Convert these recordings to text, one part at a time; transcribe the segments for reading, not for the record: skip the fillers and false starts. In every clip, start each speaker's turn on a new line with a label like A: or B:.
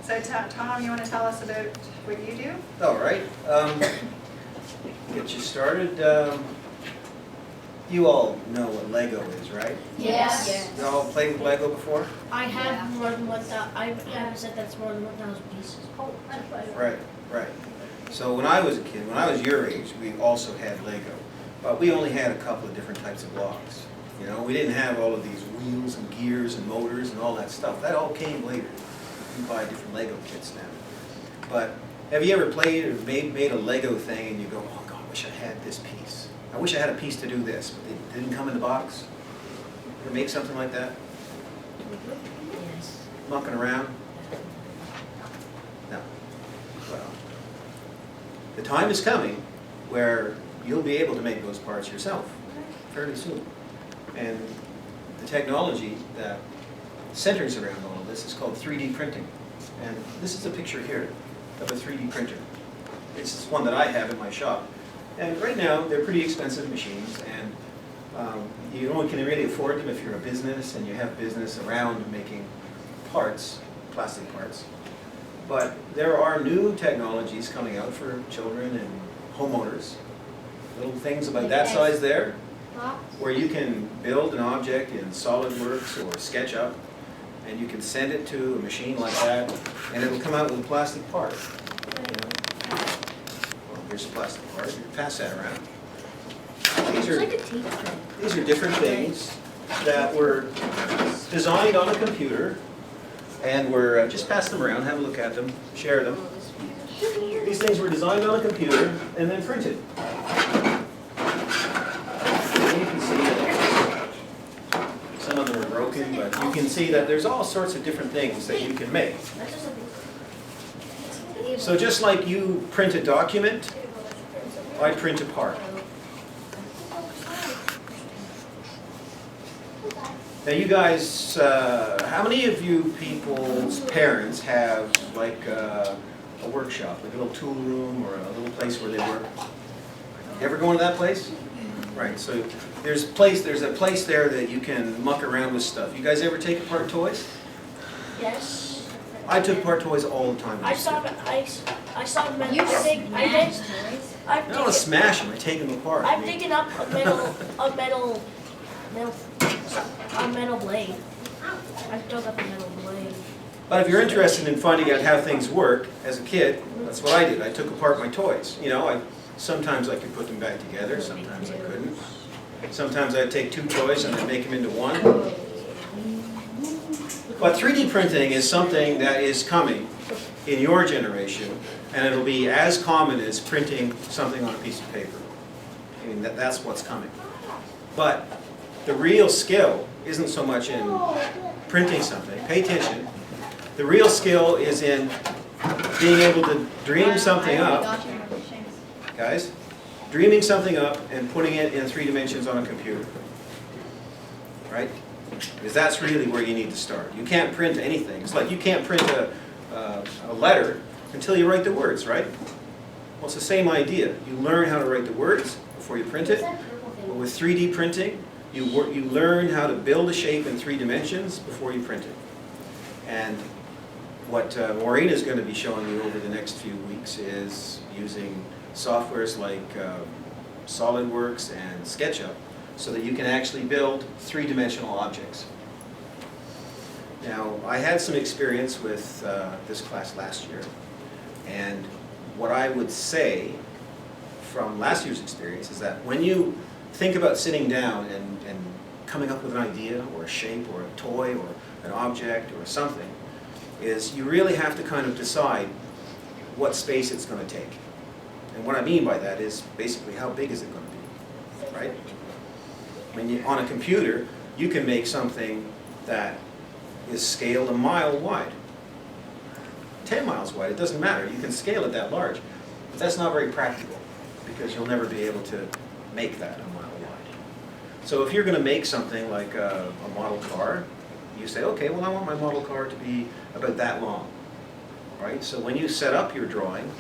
A: So Tom, you want to tell us about what you do?
B: All right. Get you started. You all know what Lego is, right?
C: Yes.
B: You all played with Lego before?
C: I have more than 1,000. I have said that's more than 1,000 pieces. Oh, that's right.
B: Right, right. So when I was a kid, when I was your age, we also had Lego. But we only had a couple of different types of blocks. You know, we didn't have all of these wheels and gears and motors and all that stuff. That all came later. You buy different Lego kits now. But have you ever played or made a Lego thing and you go, oh God, I wish I had this piece. I wish I had a piece to do this, but it didn't come in the box? Ever make something like that?
C: Yes.
B: Mucking around? No. Well, the time is coming where you'll be able to make those parts yourself fairly soon. And the technology that centers around all of this is called 3D printing. And this is a picture here of a 3D printer. This is one that I have in my shop. And right now, they're pretty expensive machines, and you only can really afford them if you're a business and you have business around making parts, plastic parts. But there are new technologies coming out for children and homeowners. Little things about that size there, where you can build an object in SolidWorks or SketchUp, and you can send it to a machine like that, and it'll come out with a plastic part. Well, here's a plastic part. You pass that around. These are different things that were designed on a computer, and we're just pass them around, have a look at them, share them. These things were designed on a computer and then printed. And you can see that some of them are broken, but you can see that there's all sorts of different things that you can make. So just like you print a document, I print a part. Now you guys, how many of you people's parents have like a workshop, like a little tool room or a little place where they work? You ever go into that place? Right, so there's a place there that you can muck around with stuff. You guys ever take apart toys?
C: Yes.
B: I took apart toys all the time.
C: I saw metal.
A: You smashed
B: I don't smash them, I take them apart.
C: I'm digging up a metal blade. I dug up a metal blade.
B: But if you're interested in finding out how things work, as a kid, that's what I did. I took apart my toys. You know, sometimes I could put them back together, sometimes I couldn't. Sometimes I'd take two toys and I'd make them into one. But 3D printing is something that is coming in your generation, and it'll be as common as printing something on a piece of paper. I mean, that's what's coming. But the real skill isn't so much in printing something. Pay attention. The real skill is in being able to dream something up, guys, dreaming something up and putting it in 3 dimensions on a computer, right? Because that's really where you need to start. You can't print anything. It's like you can't print a letter until you write the words, right? Well, it's the same idea. You learn how to write the words before you print it. But with 3D printing, you learn how to build a shape in 3 dimensions before you print it. And what Maureen is going to be showing you over the next few weeks is using softwares like SolidWorks and SketchUp so that you can actually build 3-dimensional objects. Now, I had some experience with this class last year, and what I would say from last year's experience is that when you think about sitting down and coming up with an idea or a shape or a toy or an object or something, is you really have to kind of decide what space it's going to take. And what I mean by that is basically how big is it going to be, right? On a computer, you can make something that is scaled a mile wide, 10 miles wide, it doesn't matter. You can scale it that large. But that's not very practical because you'll never be able to make that a mile wide. So if you're going to make something like a model car, you say, okay, well I want my model car to be about that long, right? So when you set up your drawing,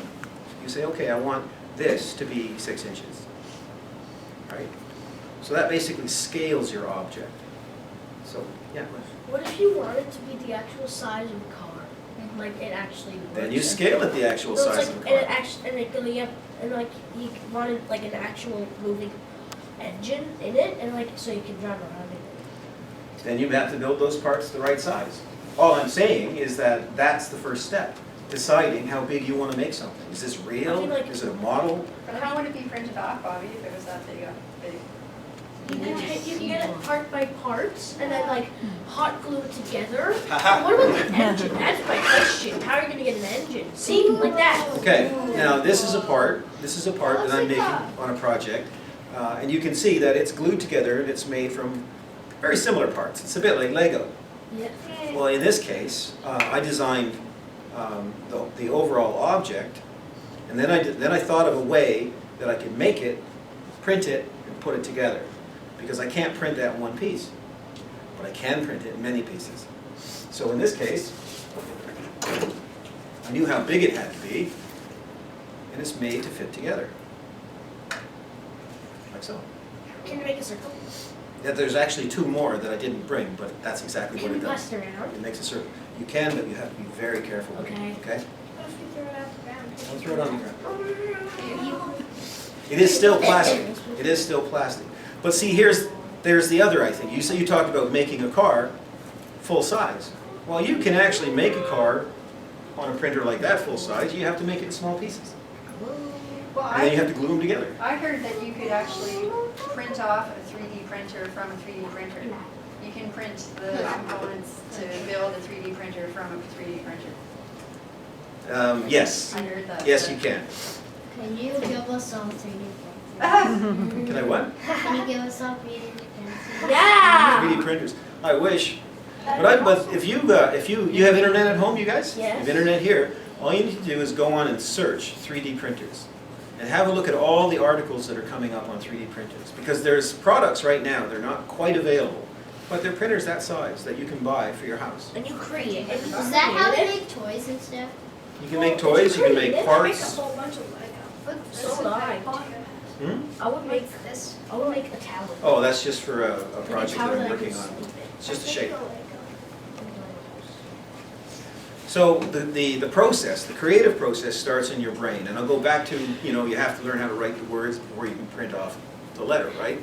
B: you say, okay, I want this to be 6 inches, right? So that basically scales your object. So, yeah.
C: What if you want it to be the actual size of a car? like it actually works.
B: Then you scale it the actual
C: So it's
B: size
C: like,
B: of the
C: and it
B: car.
C: actually, and it goes, yeah, and like you wanted like an actual moving engine in it, and like so you can drive around it.
B: Then you have to build those parts the right size. All I'm saying is that that's the first step, deciding how big you want to make something. Is this
C: I
B: real?
C: mean, like-
B: Is it a model?
A: But how would it be printed off, Bobby, if it was that big?
C: You can get it part by parts, and then like hot glue it together.
B: Haha.
C: What about the engine? That's my question. How are you gonna get an engine? See, like that.
B: Okay, now this is a part that I'm making on a project, and you can see that it's glued together and it's made from very similar parts. It's a bit like Lego.
C: Yeah.
B: Well, in this case, I designed the overall object, and then I thought of a way that I could make it, print it, and put it together. Because I can't print that in one piece, but I can print it in many pieces. So in this case, I knew how big it had to be, and it's made to fit together. Like so.
C: Can you make a circle?
B: Yeah, there's actually two more that I didn't bring, but that's exactly what
C: Can
B: it
C: you
B: does.
C: pass it around?
B: It makes a circle. You can, but you have to be very careful with it,
C: Okay.
B: okay?
C: What if you throw it out the ground?
B: Don't throw it on the ground. It is still plastic. It is still plastic. But see, there's the other, I think. You talked about making a car full size. Well, you can actually make a car on a printer like that full size. You have to make it in small pieces.
A: Well,
B: And then you have to glue them together.
A: I heard that you could actually print off a 3D printer from a 3D printer. You can print the components to build a 3D printer from a 3D printer.
B: Yes.
A: I heard that.
B: Yes, you can.
D: Can you give us some 3D
B: Can I what?
D: Can you give us some 3D printers?
C: Yeah.
B: 3D printers. I wish. But if you have internet at home, you guys?
C: Yes.
B: You have internet here. All you need to do is go on and search 3D printers. And have a look at all the articles that are coming up on 3D printers. Because there's products right now, they're not quite available, but they're printers that size that you can buy for your house.
C: And you create it.
D: Is that how they make toys and stuff?
B: You can make toys, you can make parts.
C: I make a whole bunch of Lego.
D: Look,
C: So would I.
B: Hmm?
C: I would make this. I would make a tower.
B: Oh, that's just for a
C: Like a
B: project
C: tower
B: that I'm
C: I
B: working
C: can
B: on.
C: sleep in.
B: It's just a shape. So the process, the creative process starts in your brain. And I'll go back to, you have to learn how to write the words before you can print off the letter, right?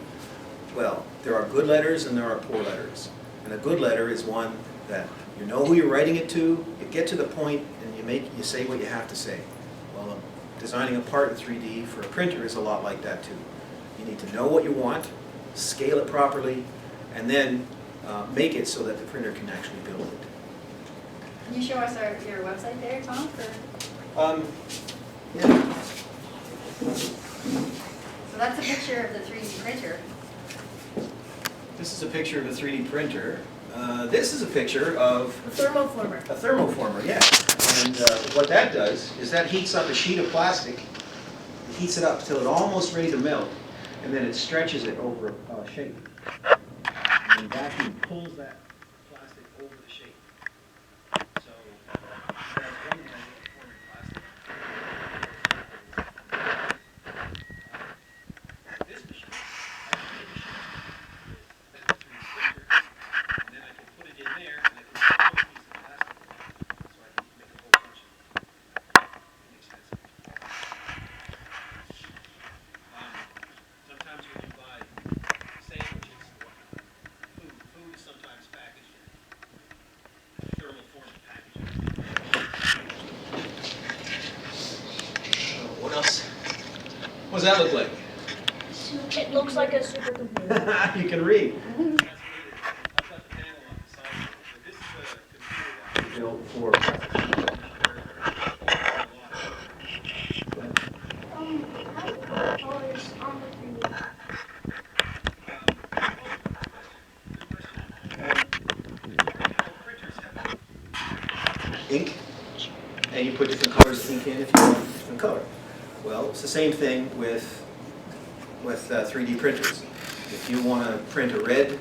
B: Well, there are good letters and there are poor letters. And a good letter is one that you know who you're writing it to, you get to the point, and you say what you have to say. Well, designing a part in 3D for a printer is a lot like that too. You need to know what you want, scale it properly, and then make it so that the printer can actually build it.
A: Can you show us your website there, Tom?
B: Yeah.
A: So that's a picture of the 3D printer.
B: This is a picture of a 3D printer. This is a picture of
C: A thermoformer.
B: a thermoformer, yeah. And what that does is that heats up a sheet of plastic. It heats it up until it's almost ready to melt, and then it stretches it over a shape. And the vacuum pulls that plastic over the shape. So that's one way of forming plastic. This machine, and then I can put it in there, and I can put a piece of plastic in it, so I can make a whole bunch of inexpensive. Sometimes when you buy sandwiches, food is sometimes packaged in thermoform packaging. What else? What does that look like?
C: It looks like a supercomputer.
B: You can read. I've got the panel on the side. So this is a computer that we built for. Ink, and you put different colors of ink in if you want a different color. Well, it's the same thing with 3D printers. If you want to print a red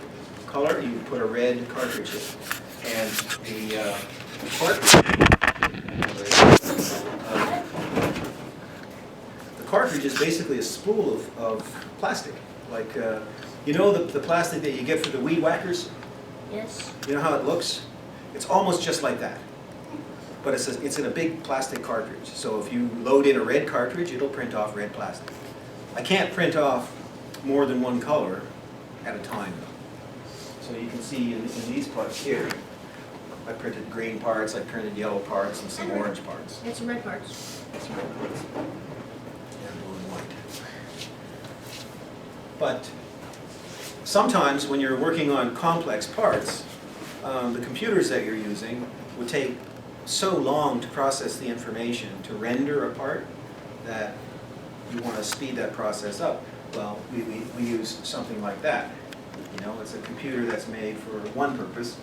B: color, you put a red cartridge in. And the cartridge is basically a spool of plastic. Like, the plastic that you get for the weed whackers?
C: Yes.
B: You know how it looks? It's almost just like that. but it's in a big plastic cartridge. So if you load in a red cartridge, it'll print off red plastic. I can't print off more than one color at a time. So you can see in these parts here, I printed green parts, I printed yellow parts, and some orange parts.
C: And some red parts.
B: And blue and white. But sometimes when you're working on complex parts, the computers that you're using would take so long to process the information, to render a part, that you want to speed that process up. Well, we use something like that. You know, it's a computer that's made for one purpose,